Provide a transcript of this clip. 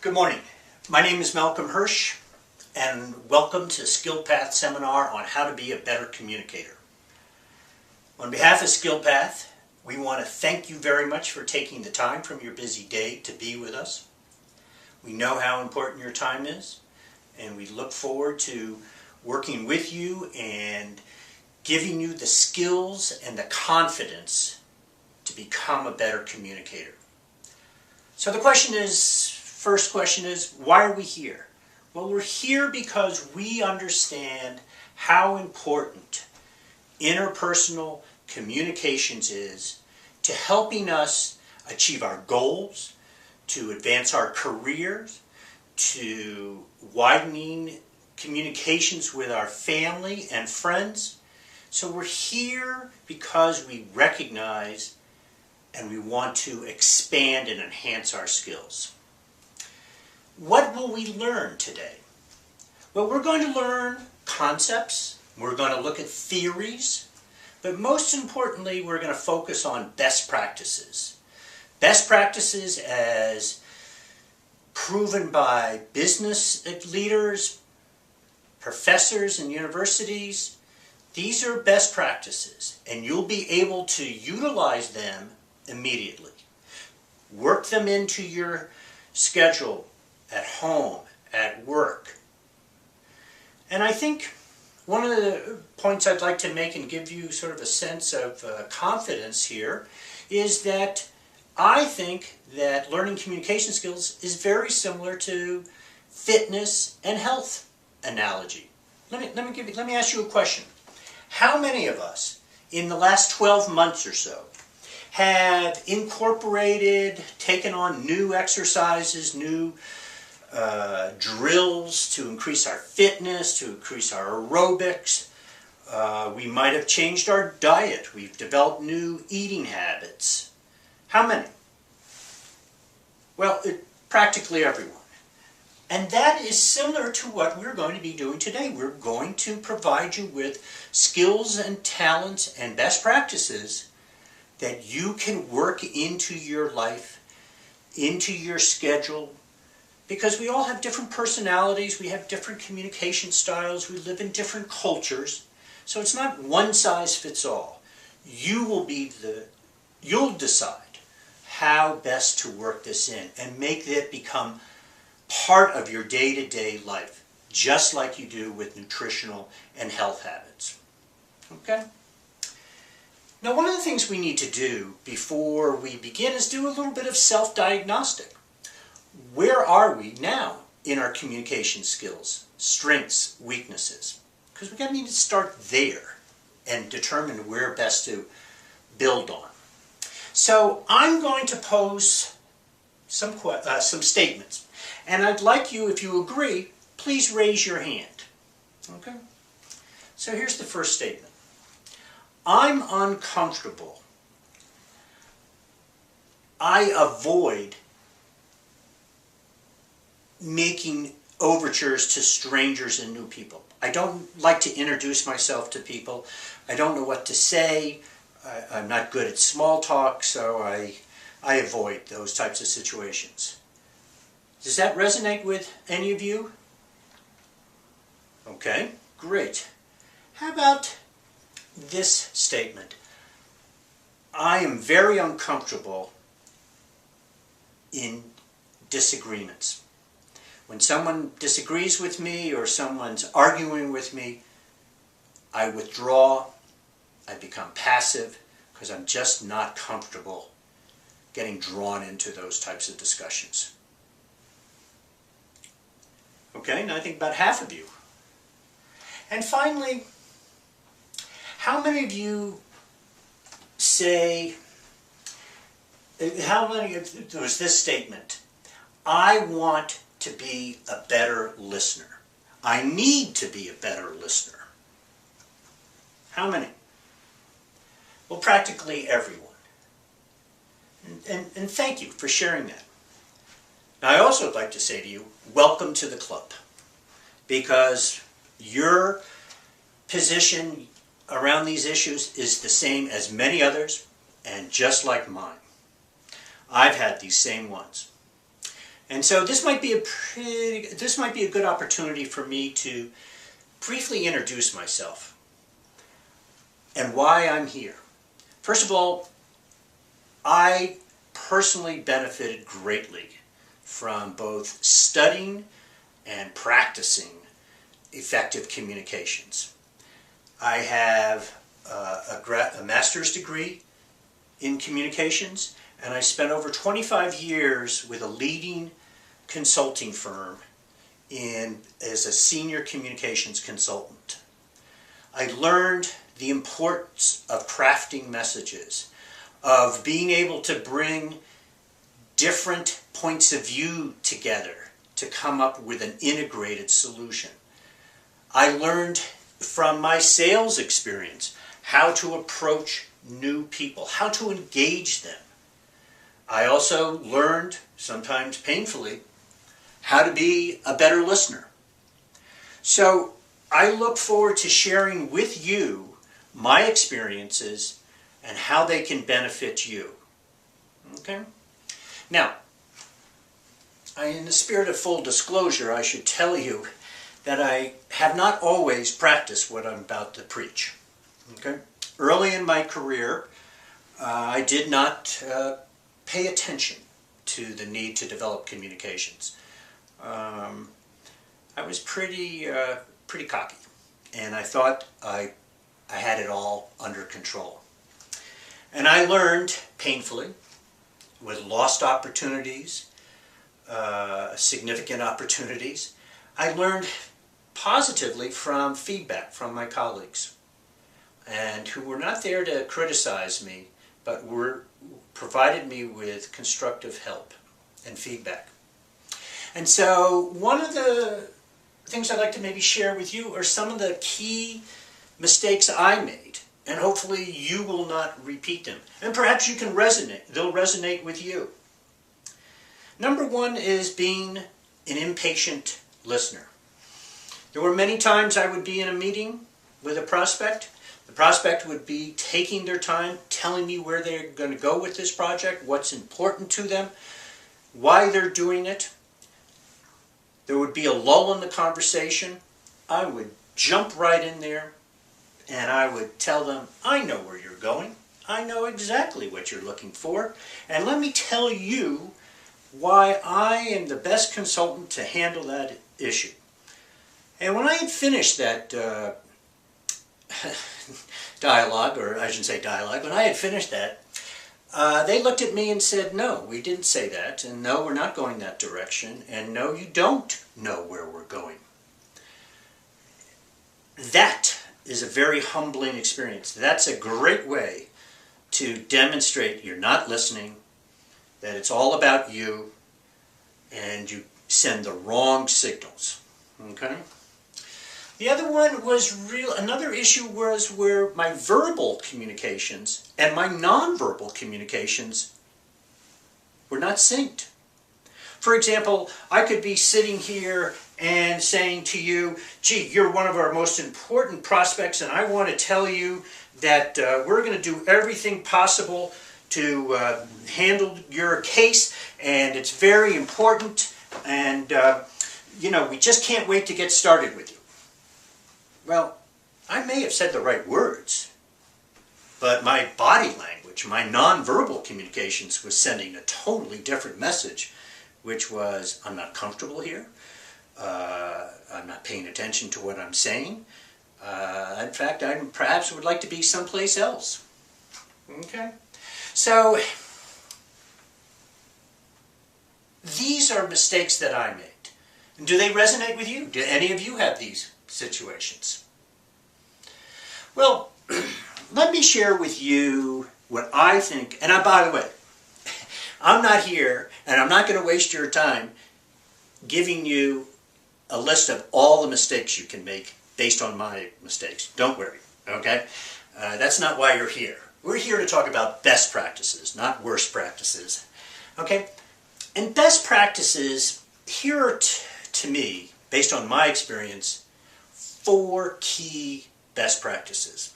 Good morning. My name is Malcolm Hirsh, and welcome to Skillpath Seminar on how to be a better communicator. On behalf of Skillpath, we want to thank you very much for taking the time from your busy day to be with us. We know how important your time is, and we look forward to working with you and giving you the skills and the confidence to become a better communicator. So the first question is, why are we here? Well, we're here because we understand how important interpersonal communications is to helping us achieve our goals, to advance our careers, to widening communications with our family and friends. So we're here because we recognize and we want to expand and enhance our skills. What will we learn today? Well, we're going to learn concepts, we're going to look at theories, but most importantly, we're going to focus on best practices. Best practices as proven by business leaders, professors in universities. These are best practices, and you'll be able to utilize them immediately. Work them into your schedule at home, at work. And I think one of the points I'd like to make and give you sort of a sense of confidence here is that I think that learning communication skills is very similar to fitness and health analogy. Let me ask you a question. How many of us in the last 12 months or so have incorporated, taken on new exercises, new drills to increase our fitness, to increase our aerobics? We might have changed our diet. We've developed new eating habits. How many? Well, practically everyone. And that is similar to what we're going to be doing today. We're going to provide you with skills and talents and best practices that you can work into your life, into your schedule, because we all have different personalities, we have different communication styles, we live in different cultures, so it's not one size fits all. You'll decide how best to work this in and make it become part of your day-to-day life, just like you do with nutritional and health habits. Okay? Now, one of the things we need to do before we begin is do a little bit of self-diagnostic. Where are we now in our communication skills, strengths, weaknesses? Because we're going to need to start there and determine where best to build on. So I'm going to pose some statements, and I'd like you, if you agree, please raise your hand. Okay? So here's the first statement. I'm uncomfortable. I avoid making overtures to strangers and new people. I don't like to introduce myself to people. I don't know what to say. I'm not good at small talk, so I avoid those types of situations. Does that resonate with any of you? Okay, great. How about this statement? I am very uncomfortable in disagreements. When someone disagrees with me or someone's arguing with me, I withdraw, I become passive, because I'm just not comfortable getting drawn into those types of discussions. Okay, now I think about half of you. And finally, how many of you say, there was this statement, I want to be a better listener. I need to be a better listener. How many? Well, practically everyone. And thank you for sharing that. Now, I also would like to say to you, welcome to the club, because your position around these issues is the same as many others, and just like mine. I've had these same ones. And so this might be a good opportunity for me to briefly introduce myself and why I'm here. First of all, I personally benefited greatly from both studying and practicing effective communications. I have a master's degree in communications, and I spent over 25 years with a leading consulting firm as a senior communications consultant. I learned the importance of crafting messages, of being able to bring different points of view together to come up with an integrated solution. I learned from my sales experience how to approach new people, how to engage them. I also learned, sometimes painfully, how to be a better listener. So I look forward to sharing with you my experiences and how they can benefit you. Okay? Now, in the spirit of full disclosure, I should tell you that I have not always practiced what I'm about to preach. Okay? Early in my career, I did not pay attention to the need to develop communications. I was pretty cocky, and I thought I had it all under control. And I learned painfully, with lost opportunities, significant opportunities. I learned positively from feedback from my colleagues, and who were not there to criticize me, but provided me with constructive help and feedback. And so one of the things I'd like to maybe share with you are some of the key mistakes I made, and hopefully you will not repeat them. And perhaps you can they'll resonate with you. Number one is being an impatient listener. There were many times I would be in a meeting with a prospect. The prospect would be taking their time, telling me where they're going to go with this project, what's important to them, why they're doing it. There would be a lull in the conversation. I would jump right in there and I would tell them, I know where you're going. I know exactly what you're looking for. And let me tell you why I am the best consultant to handle that issue. And when I had finished that dialogue, or I shouldn't say dialogue, when I had finished that, they looked at me and said, no, we didn't say that, and no, we're not going that direction, and no, you don't know where we're going. That is a very humbling experience. That's a great way to demonstrate you're not listening, that it's all about you, and you send the wrong signals. Okay? The other one was another issue was where my verbal communications and my nonverbal communications were not synced. For example, I could be sitting here and saying to you, gee, you're one of our most important prospects, and I want to tell you that we're going to do everything possible to handle your case, and it's very important, and we just can't wait to get started with you. Well, I may have said the right words, but my body language, my nonverbal communications was sending a totally different message, which was, I'm not comfortable here, I'm not paying attention to what I'm saying, in fact, I perhaps would like to be someplace else. Okay? So, these are mistakes that I made. Do they resonate with you? Do any of you have these situations? Well, let me share with you what I think, and by the way, I'm not here, and I'm not going to waste your time giving you a list of all the mistakes you can make based on my mistakes. Don't worry, okay? That's not why you're here. We're here to talk about best practices, not worst practices, okay? And best practices, here are, to me, based on my experience, 4 key best practices.